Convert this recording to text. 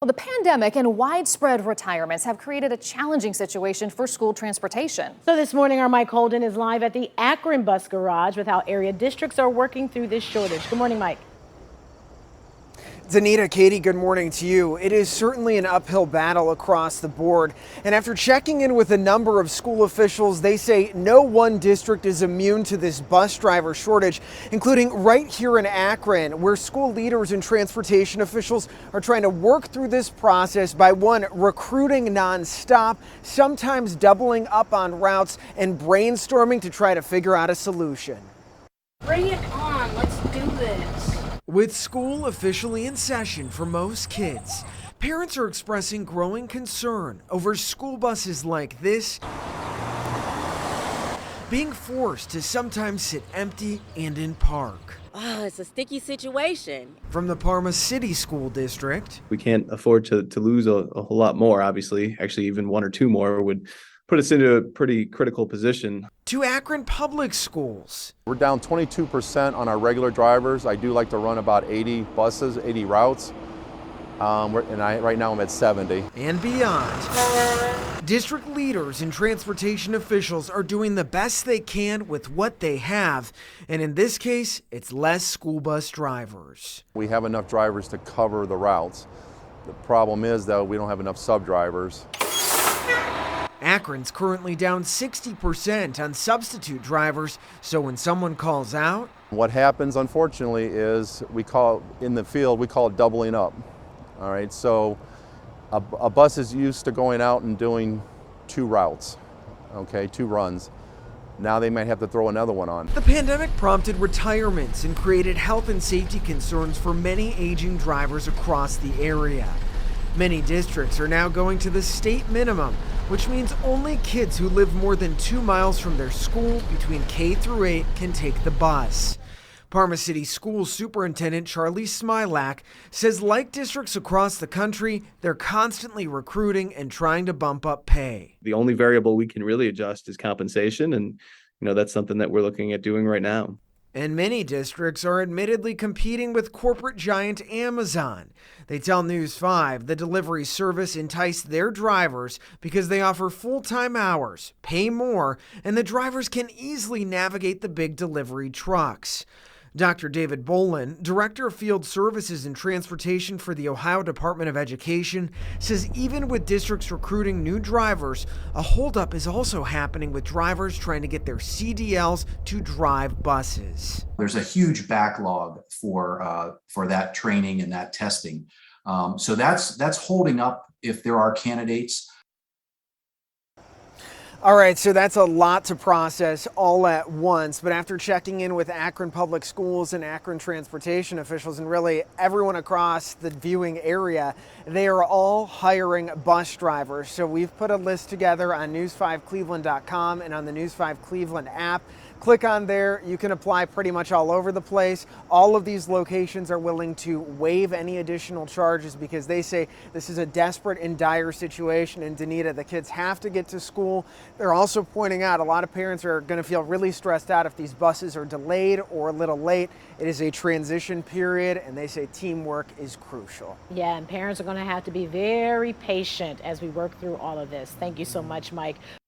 Well, the pandemic and widespread retirements have created a challenging situation for school transportation. So this morning, our Mike Holden is live at the Akron Bus Garage with how area districts are working through this shortage. Good morning, Mike. Danita, Katie, good morning to you. It is certainly an uphill battle across the board. And after checking in with a number of school officials, they say no one district is immune to this bus driver shortage, including right here in Akron, where school leaders and transportation officials are trying to work through this process by recruiting nonstop, sometimes doubling up on routes and brainstorming to try to figure out a solution. Bring it on, let's do this. With school officially in session for most kids, parents are expressing growing concern over school buses like this being forced to sometimes sit empty and in park. Oh, it's a sticky situation. From the Parma City School District, we can't afford to lose a whole lot more, obviously. Actually, even one or two more would put us into a pretty critical position. To Akron Public Schools. We're down 22% on our regular drivers. I do like to run about 80 buses, 80 routes. Right now I'm at 70. And beyond. District leaders and transportation officials are doing the best they can with what they have. And in this case, it's less school bus drivers. We have enough drivers to cover the routes. The problem is, though, we don't have enough sub-drivers. Akron's currently down 60% on substitute drivers, so when someone calls out, what happens, unfortunately, is we call it doubling up. All right, so a bus is used to going out and doing two routes, okay, two runs. Now they might have to throw another one on. The pandemic prompted retirements and created health and safety concerns for many aging drivers across the area. Many districts are now going to the state minimum, which means only kids who live more than 2 miles from their school between K through 8 can take the bus. Parma City School Superintendent Charlie Smilak says like districts across the country, they're constantly recruiting and trying to bump up pay. The only variable we can really adjust is compensation, and that's something that we're looking at doing right now. And many districts are admittedly competing with corporate giant Amazon. They tell News 5 the delivery service enticed their drivers because they offer full-time hours, pay more, and the drivers can easily navigate the big delivery trucks. Dr. David Bolin, Director of Field Services and Transportation for the Ohio Department of Education, says even with districts recruiting new drivers, a holdup is also happening with drivers trying to get their CDLs to drive buses. There's a huge backlog for that training and that testing. So that's holding up if there are candidates. All right, so that's a lot to process all at once. But after checking in with Akron Public Schools and Akron transportation officials and really everyone across the viewing area, they are all hiring bus drivers. So we've put a list together on news5cleveland.com and on the News 5 Cleveland app. Click on there. You can apply pretty much all over the place. All of these locations are willing to waive any additional charges because they say this is a desperate and dire situation. And Danita, the kids have to get to school. They're also pointing out a lot of parents are going to feel really stressed out if these buses are delayed or a little late. It is a transition period, and they say teamwork is crucial. Yeah, and parents are going to have to be very patient as we work through all of this. Thank you so much, Mike.